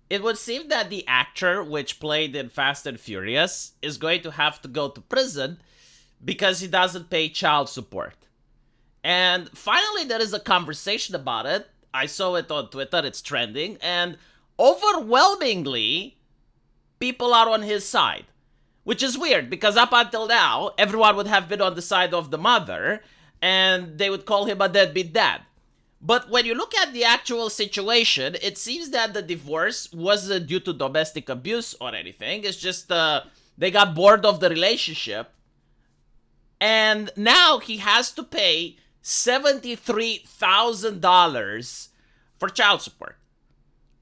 it would seem that the actor which played in Fast and Furious is going to have to go to prison because he doesn't pay child support. And finally, there is a conversation about it. I saw it on Twitter, it's trending, and overwhelmingly, people are on his side. Which is weird, because up until now, everyone would have been on the side of the mother, and they would call him a deadbeat dad. But when you look at the actual situation, it seems that the divorce wasn't due to domestic abuse or anything. It's just they got bored of the relationship. And now he has to pay $73,000 for child support.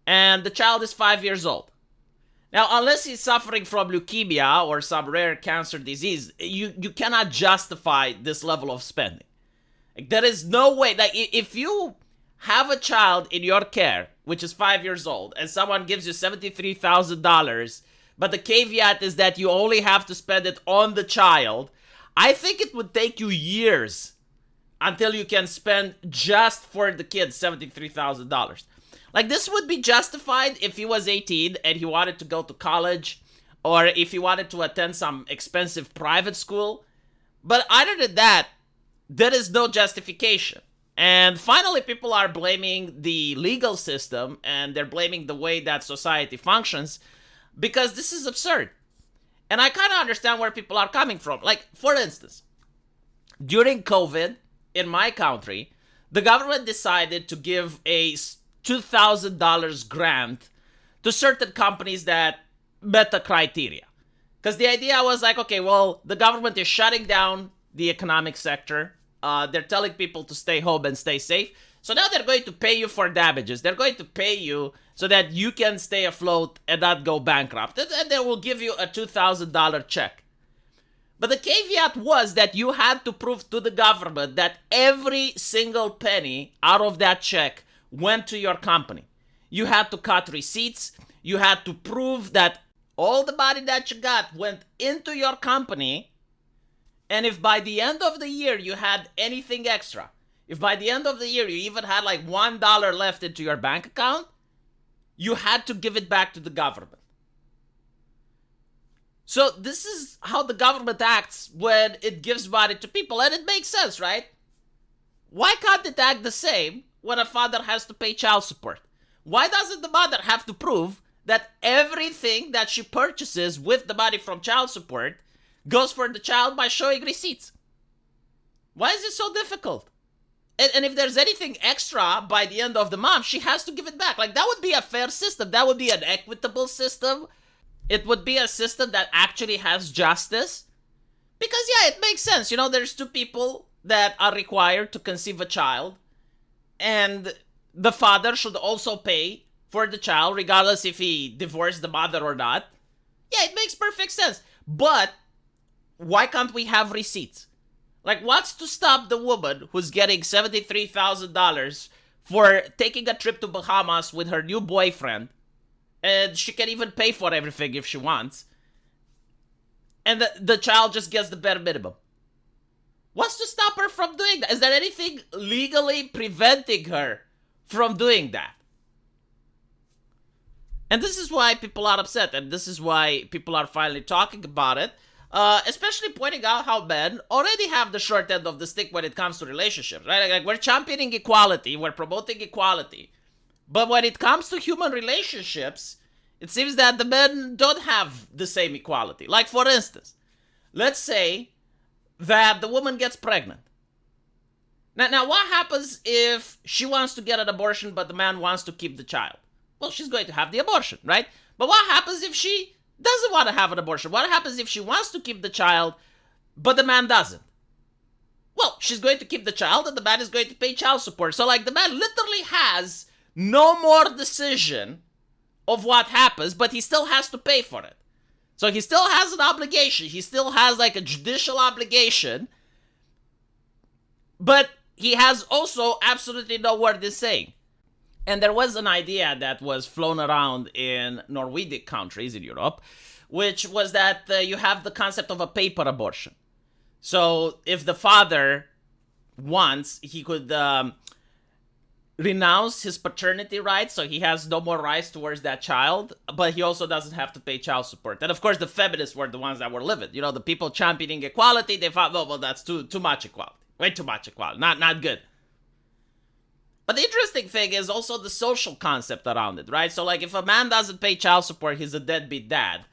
And the child is 5 years old. Now, unless he's suffering from leukemia or some rare cancer disease, you cannot justify this level of spending. Like, there is no way. Like, if you have a child in your care, which is 5 years old, and someone gives you $73,000, but the caveat is that you only have to spend it on the child, I think it would take you years until you can spend just for the kid $73,000. Like, this would be justified if he was 18 and he wanted to go to college, or if he wanted to attend some expensive private school. But other than that, there is no justification. And finally, people are blaming the legal system, and they're blaming the way that society functions, because this is absurd. And I kind of understand where people are coming from. Like, for instance, during COVID, in my country, the government decided to give a $2,000 grant to certain companies that met the criteria. Because the idea was like, okay, well, the government is shutting down the economic sector. They're telling people to stay home and stay safe. So now they're going to pay you for damages. They're going to pay you so that you can stay afloat and not go bankrupt. And they will give you a $2,000 check. But the caveat was that you had to prove to the government that every single penny out of that check went to your company. You had to cut receipts. You had to prove that all the money that you got went into your company. And if by the end of the year you had anything extra, if by the end of the year you even had like $1 left into your bank account, you had to give it back to the government. So this is how the government acts when it gives money to people, and it makes sense, right? Why can't it act the same when a father has to pay child support? Why doesn't the mother have to prove that everything that she purchases with the money from child support goes for the child by showing receipts? Why is it so difficult? And if there's anything extra by the end of the month, she has to give it back. Like, that would be a fair system. That would be an equitable system. It would be a system that actually has justice. Because, yeah, it makes sense. You know, there's two people that are required to conceive a child. And the father should also pay for the child, regardless if he divorced the mother or not. Yeah, it makes perfect sense. But why can't we have receipts? Like, what's to stop the woman who's getting $73,000 for taking a trip to Bahamas with her new boyfriend, and she can even pay for everything if she wants, and the child just gets the bare minimum? What's to stop her from doing that? Is there anything legally preventing her from doing that? And this is why people are upset, and this is why people are finally talking about it. Especially pointing out how men already have the short end of the stick when it comes to relationships, right? Like, we're championing equality, we're promoting equality. But when it comes to human relationships, it seems that the men don't have the same equality. Like, for instance, let's say that the woman gets pregnant. Now, what happens if she wants to get an abortion, but the man wants to keep the child? Well, she's going to have the abortion, right? But what happens if she doesn't want to have an abortion? What happens if she wants to keep the child, but the man doesn't? Well, she's going to keep the child, and the man is going to pay child support. So, like, the man literally has no more decision of what happens, but he still has to pay for it. So he still has an obligation. He still has, like, a judicial obligation, but he has also absolutely no word in saying. And there was an idea that was flown around in Nordic countries in Europe, which was that you have the concept of a paper abortion. So if the father wants, he could renounce his paternity rights, so he has no more rights towards that child, but he also doesn't have to pay child support. And of course, the feminists were the ones that were livid. You know, the people championing equality, they thought, well, that's too much equality. Way too much equality. Not good. But the interesting thing is also the social concept around it, right? So, like, if a man doesn't pay child support, he's a deadbeat dad.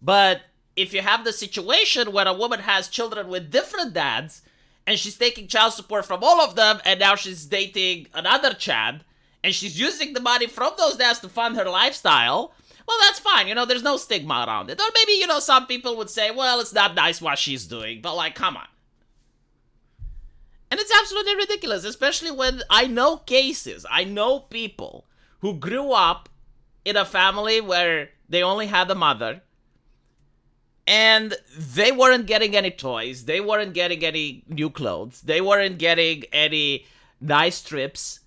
But if you have the situation where a woman has children with different dads, and she's taking child support from all of them, and now she's dating another Chad, and she's using the money from those dads to fund her lifestyle, well, that's fine. You know, there's no stigma around it. Or maybe, you know, some people would say, well, it's not nice what she's doing, but, like, come on. And it's absolutely ridiculous, especially when I know cases, I know people who grew up in a family where they only had a mother, and they weren't getting any toys, they weren't getting any new clothes, they weren't getting any nice trips,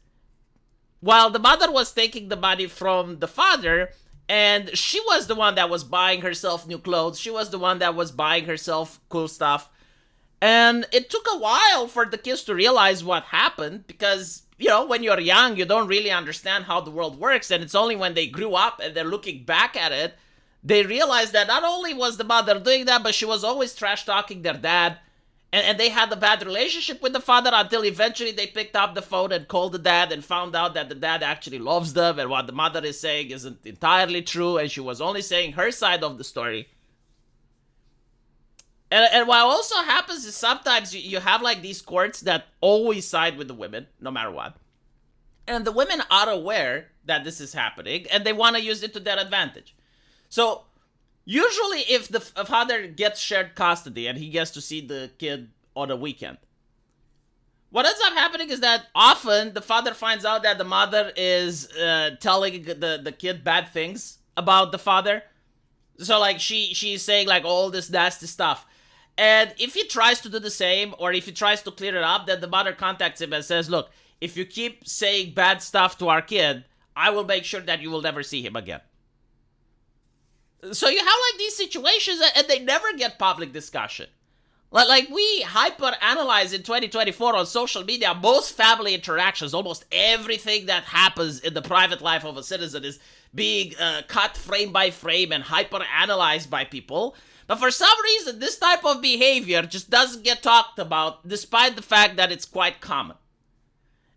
while the mother was taking the money from the father, and she was the one that was buying herself new clothes, she was the one that was buying herself cool stuff. And it took a while for the kids to realize what happened, because, you know, when you're young, you don't really understand how the world works, and it's only when they grew up and they're looking back at it, they realized that not only was the mother doing that, but she was always trash-talking their dad, and they had a bad relationship with the father until eventually they picked up the phone and called the dad and found out that the dad actually loves them, and what the mother is saying isn't entirely true, and she was only saying her side of the story. And what also happens is sometimes you have like these courts that always side with the women, no matter what. And the women are aware that this is happening, and they want to use it to their advantage. So, usually if the father gets shared custody and he gets to see the kid on a weekend, what ends up happening is that often the father finds out that the mother is telling the kid bad things about the father. So, like, she's saying, like, all this nasty stuff. And if he tries to do the same, or if he tries to clear it up, then the mother contacts him and says, look, if you keep saying bad stuff to our kid, I will make sure that you will never see him again. So you have like these situations, and they never get public discussion. Like we hyper-analyze in 2024 on social media most family interactions. Almost everything that happens in the private life of a citizen is being cut frame by frame and hyper-analyzed by people. But for some reason, this type of behavior just doesn't get talked about, despite the fact that it's quite common.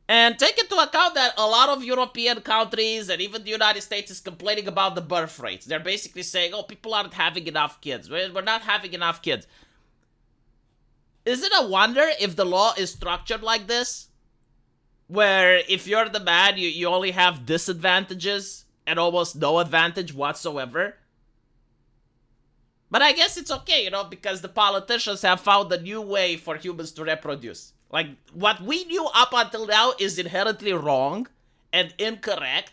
And take into account that a lot of European countries and even the United States is complaining about the birth rates. They're basically saying, oh, people aren't having enough kids. We're not having enough kids. Is it a wonder if the law is structured like this? Where if you're the man, you only have disadvantages and almost no advantage whatsoever? But I guess it's okay, you know, because the politicians have found a new way for humans to reproduce. Like, what we knew up until now is inherently wrong and incorrect.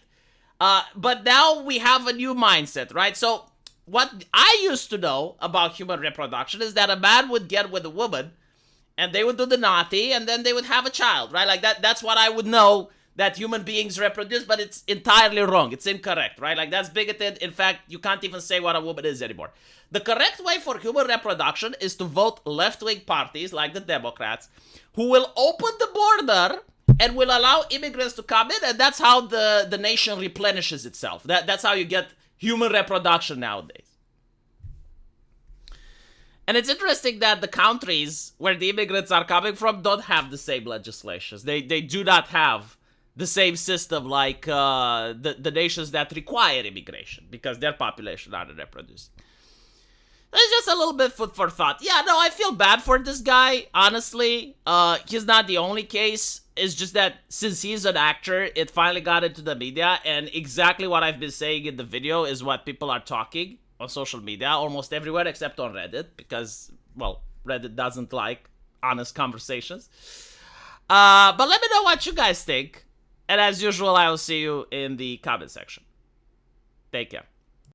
But now we have a new mindset, right? So, what I used to know about human reproduction is that a man would get with a woman, and they would do the naughty, and then they would have a child, right? Like, that's what I would know, that human beings reproduce, but it's entirely wrong. It's incorrect, right? Like, that's bigoted. In fact, you can't even say what a woman is anymore. The correct way for human reproduction is to vote left-wing parties, like the Democrats, who will open the border and will allow immigrants to come in, and that's how the nation replenishes itself. That's how you get human reproduction nowadays. And it's interesting that the countries where the immigrants are coming from don't have the same legislations. They do not have the same system like the nations that require immigration, because their population are reproducing. It's just a little bit food for thought. Yeah, no, I feel bad for this guy, honestly. He's not the only case. It's just that since he's an actor, it finally got into the media, and exactly what I've been saying in the video is what people are talking on social media, almost everywhere except on Reddit, because, well, Reddit doesn't like honest conversations. But let me know what you guys think, and as usual, I will see you in the comment section. Take care.